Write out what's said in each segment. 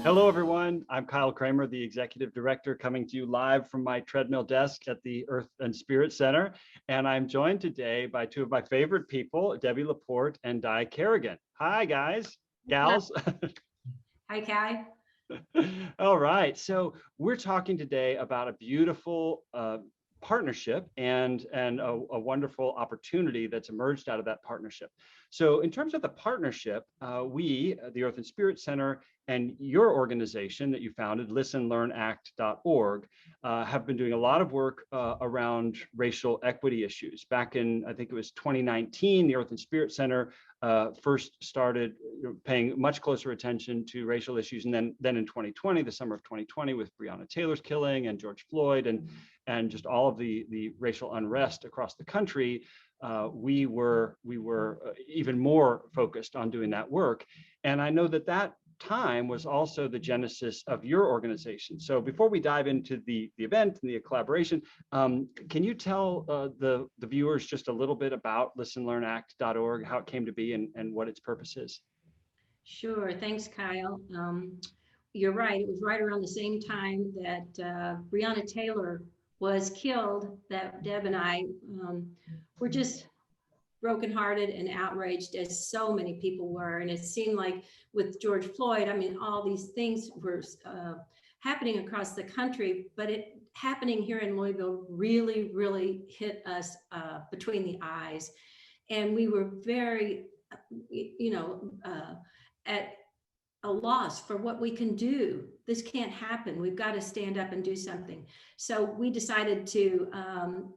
Hello, everyone. I'm Kyle Kramer, the Executive Director, coming to you live from my treadmill desk at the Earth and Spirit Center. And I'm joined today by two of my favorite people, Debbie Laporte and Di Kerrigan. Hi, guys, gals. Hi, Kai. All right. So we're talking today about a beautiful partnership and a wonderful opportunity that's emerged out of that partnership. So in terms of the partnership, we, the Earth and Spirit Center, and your organization that you founded, listenlearnact.org, have been doing a lot of work around racial equity issues. Back in, I think it was 2019, the Earth and Spirit Center first started paying much closer attention to racial issues. And then in 2020, the summer of 2020, with Breonna Taylor's killing and George Floyd and just all of the racial unrest across the country, we were even more focused on doing that work. And I know that time was also the genesis of your organization. So before we dive into the event and the collaboration, can you tell the viewers just a little bit about listenlearnact.org, how it came to be and what its purpose is? Sure. Thanks, Kyle. You're right. It was right around the same time that Breonna Taylor was killed that Deb and I were just brokenhearted and outraged, as so many people were. And it seemed like with George Floyd, I mean, all these things were happening across the country, but it happening here in Louisville really, really hit us between the eyes. And we were very, at a loss for what we can do. This can't happen. We've got to stand up and do something. So we decided to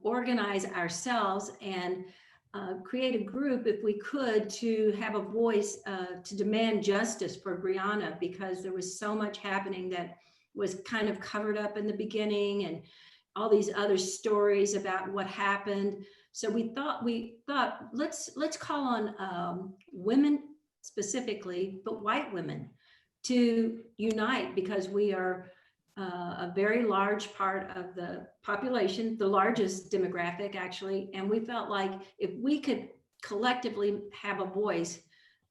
organize ourselves and create a group, if we could, to have a voice to demand justice for Breonna, because there was so much happening that was kind of covered up in the beginning, and all these other stories about what happened. So we thought let's call on women specifically, but white women, to unite, because we are a very large part of the population, the largest demographic actually, and we felt like if we could collectively have a voice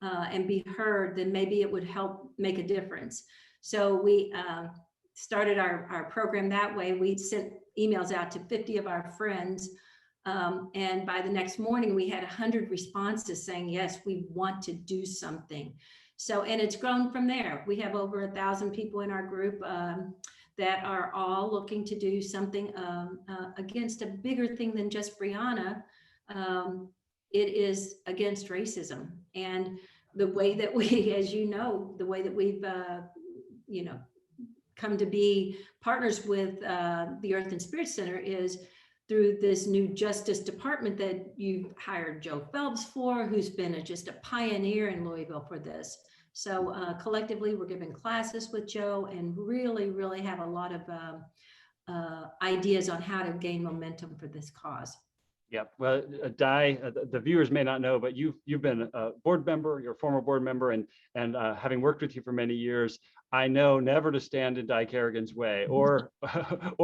and be heard, then maybe it would help make a difference. So we started our program that way. We sent emails out to 50 of our friends, and by the next morning we had 100 responses saying, yes, we want to do something. So, and it's grown from there. We have over 1,000 people in our group that are all looking to do something against a bigger thing than just Breonna. It is against racism. And the way that we, as you know, the way that we've, come to be partners with the Earth and Spirit Center is through this new Justice Department that you hired Joe Phelps for, who's been just a pioneer in Louisville for this. So collectively, we're giving classes with Joe and really, really have a lot of ideas on how to gain momentum for this cause. Yep. Well, Di, the viewers may not know, but you've been a board member, you're a former board member, and having worked with you for many years, I know never to stand in Di Kerrigan's way or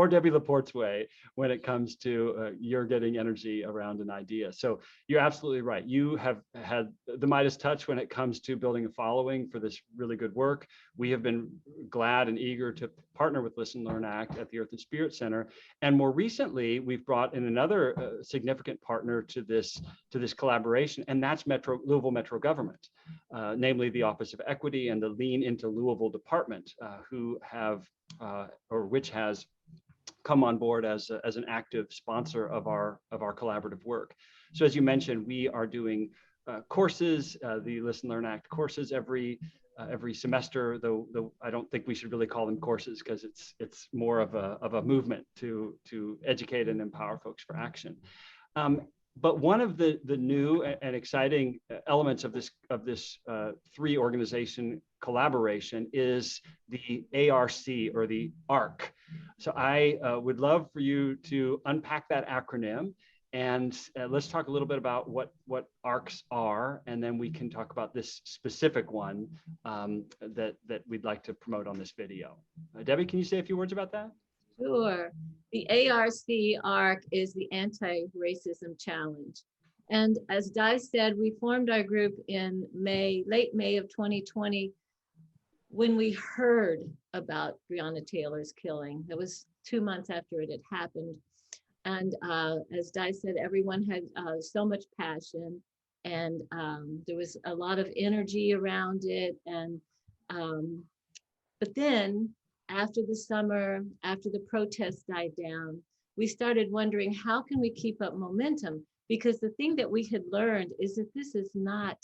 Debbie Laporte's way when it comes to you're getting energy around an idea. So you're absolutely right. You have had the Midas touch when it comes to building a following for this really good work. We have been glad and eager to partner with Listen, Learn, Act at the Earth and Spirit Center. And more recently, we've brought in another significant partner to this collaboration, and that's Louisville Metro Government, namely the Office of Equity and the Lean into Louisville Department, which has come on board as an active sponsor of our collaborative work. So as you mentioned, we are doing courses, the Listen, Learn, Act courses every semester, though I don't think we should really call them courses, because it's more of a movement to educate and empower folks for action. But one of the new and exciting elements of this three organization collaboration is the ARC, or the ARC. So I would love for you to unpack that acronym, and let's talk a little bit about what ARCs are, and then we can talk about this specific one that we'd like to promote on this video. Debbie, can you say a few words about that? Sure. The ARC is the Anti-Racism Challenge. And as Di said, we formed our group in late May of 2020 when we heard about Breonna Taylor's killing, it was 2 months after it had happened. And as Di said, everyone had so much passion, and there was a lot of energy around it. And but then after the summer, after the protests died down, we started wondering, how can we keep up momentum? Because the thing that we had learned is that this is not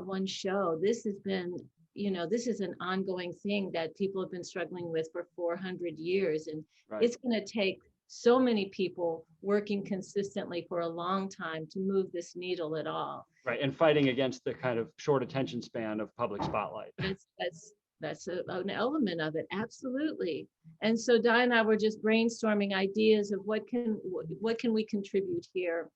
one show. This has been, this is an ongoing thing that people have been struggling with for 400 years. And Right. it's going to take so many people working consistently for a long time to move this needle at all. Right, and fighting against the kind of short attention span of public spotlight. That's an element of it, absolutely. And so Di and I were just brainstorming ideas of what can we contribute here.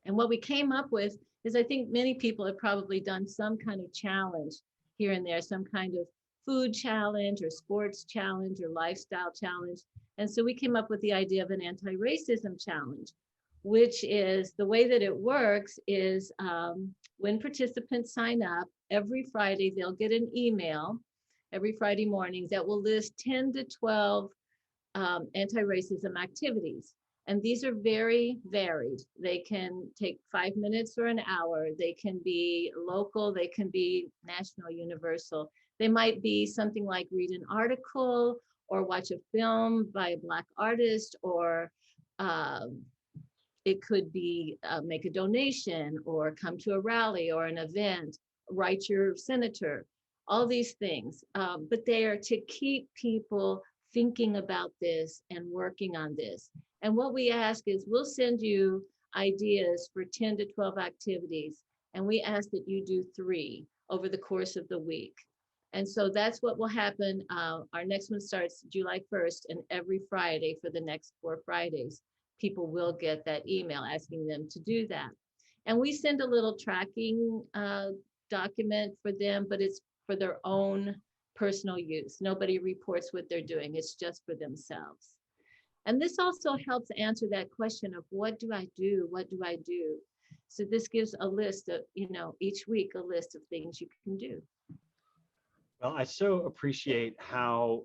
And what we came up with is, I think many people have probably done some kind of challenge here and there, some kind of food challenge or sports challenge or lifestyle challenge. And so we came up with the idea of an anti-racism challenge, which is, the way that it works is when participants sign up, every Friday they'll get an email every Friday morning that will list 10 to 12 anti-racism activities. And these are very varied. They can take 5 minutes or an hour. They can be local. They can be national, universal. They might be something like read an article or watch a film by a Black artist, or it could be make a donation or come to a rally or an event, write your senator, all these things. But they are to keep people thinking about this and working on this. And what we ask is, we'll send you ideas for 10 to 12 activities, and we ask that you do 3 over the course of the week. And so that's what will happen. Our next one starts July 1st, and every Friday for the next 4 Fridays, people will get that email asking them to do that. And we send a little tracking document for them, but it's for their own personal use. Nobody reports what they're doing. It's just for themselves. And this also helps answer that question of, what do I do? What do I do? So this gives a list of, each week, a list of things you can do. Well, I so appreciate how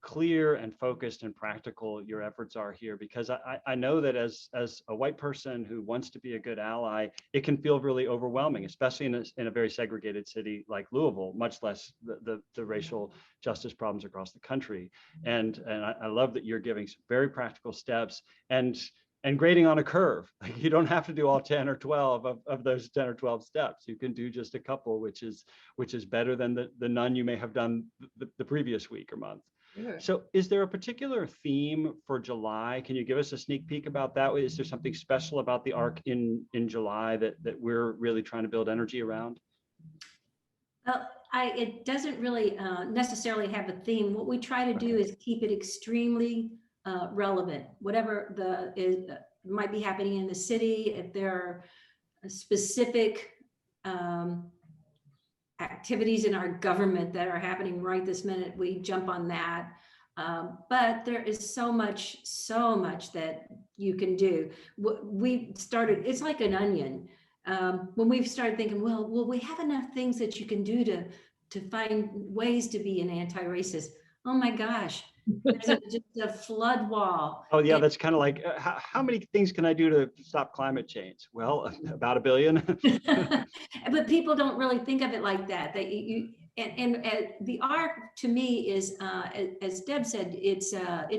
clear and focused and practical your efforts are here, because I know that as a white person who wants to be a good ally, it can feel really overwhelming, especially in a very segregated city like Louisville, much less the racial justice problems across the country. And I love that you're giving some very practical steps and grading on a curve. Like, you don't have to do all 10 or 12 of those 10 or 12 steps. You can do just a couple, which is better than the none you may have done the previous week or month. Sure. So is there a particular theme for July? Can you give us a sneak peek about that? Is there something special about the ARC in July that we're really trying to build energy around? Well, it doesn't really necessarily have a theme. What we try to do is keep it extremely relevant. Whatever might be happening in the city, if there are specific activities in our government that are happening right this minute, we jump on that. But there is so much that you can do. We started, it's like an onion. When we've started thinking, well, will we have enough things that you can do to find ways to be an anti-racist? Oh my gosh, there's just a flood wall. Oh yeah, that's kind of like, how many things can I do to stop climate change? Well, about 1 billion. But people don't really think of it like that. That and the ARC, to me, is as Deb said, it's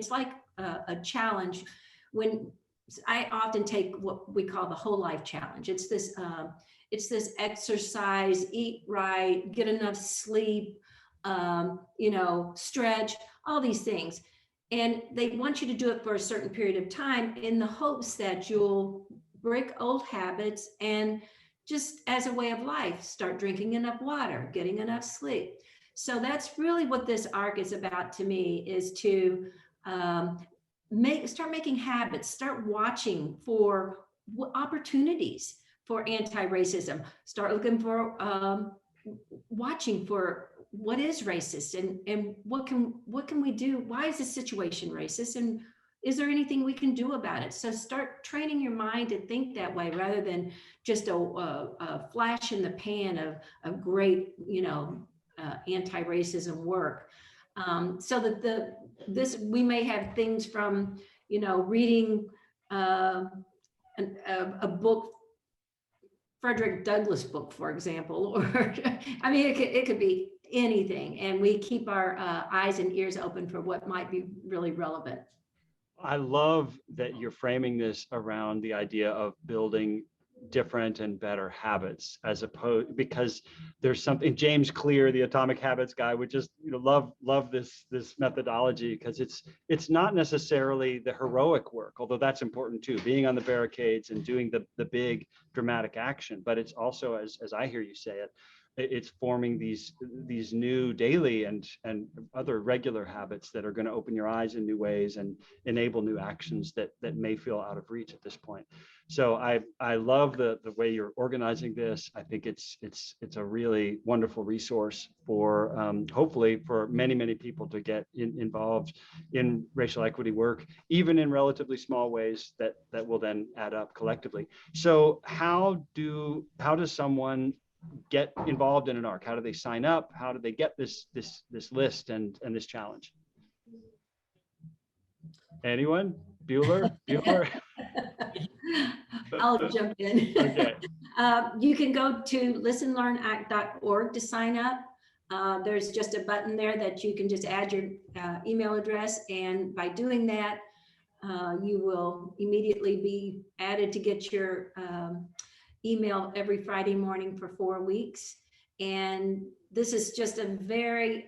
like a challenge. When I often take what we call the whole life challenge. It's this exercise, eat right, get enough sleep, stretch, all these things. And they want you to do it for a certain period of time in the hopes that you'll break old habits and, just as a way of life, start drinking enough water, getting enough sleep. So that's really what this ARC is about to me, is to start making habits, start watching for opportunities for anti-racism, start looking for watching for what is racist and what can we do? Why is this situation racist? And is there anything we can do about it? So start training your mind to think that way, rather than just a flash in the pan of great, anti-racism work. So that we may have things from, you know, reading a book, Frederick Douglass book, for example, or I mean, it could be anything, and we keep our eyes and ears open for what might be really relevant. I love that you're framing this around the idea of building different and better habits, as opposed, because there's something, James Clear, the Atomic Habits guy, would just, you know, love this methodology, because it's not necessarily the heroic work, although that's important too, being on the barricades and doing the big dramatic action, but it's also, as I hear you say it, it's forming these new daily and other regular habits that are going to open your eyes in new ways and enable new actions that may feel out of reach at this point. So I love the way you're organizing this. I think it's a really wonderful resource for hopefully for many people to get involved in racial equity work, even in relatively small ways that will then add up collectively. So how does someone get involved in an ARC? How do they sign up? How do they get this list and this challenge? Anyone? Bueller? I'll jump in. Okay. You can go to listenlearnact.org to sign up. There's just a button there that you can just add your email address, and by doing that, you will immediately be added to get your email every Friday morning for 4 weeks. And this is just a very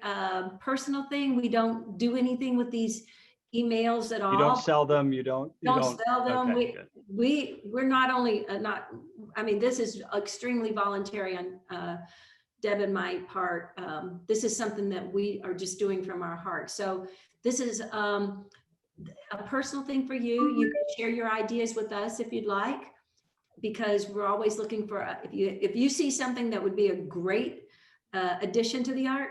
personal thing. We don't do anything with these emails at all. You don't sell them. You don't sell them. Okay, we're not only I mean, this is extremely voluntary on Deb and my part. This is something that we are just doing from our heart. So this is a personal thing for you. You can share your ideas with us if you'd like, because we're always looking for, if you see something that would be a great addition to the art,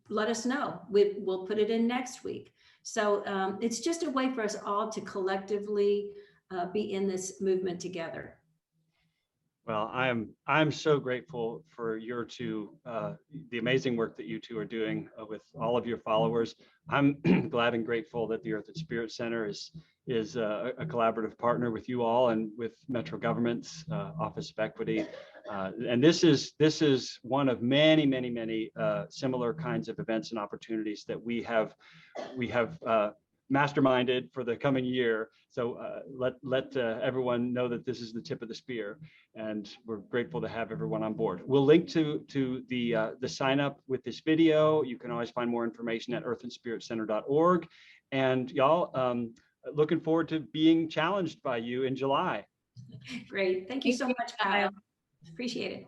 let us know. We'll put it in next week. So it's just a way for us all to collectively be in this movement together. Well, I'm so grateful for your two, the amazing work that you two are doing with all of your followers. I'm glad and grateful that the Earth and Spirit Center is a collaborative partner with you all and with Metro Government's Office of Equity. And this is one of many similar kinds of events and opportunities that we have masterminded for the coming year. So let everyone know that this is the tip of the spear, and we're grateful to have everyone on board. We'll link to the sign up with this video. You can always find more information at earthandspiritcenter.org. And y'all, looking forward to being challenged by you in July. Great. Thank you so much, Kyle. Appreciate it.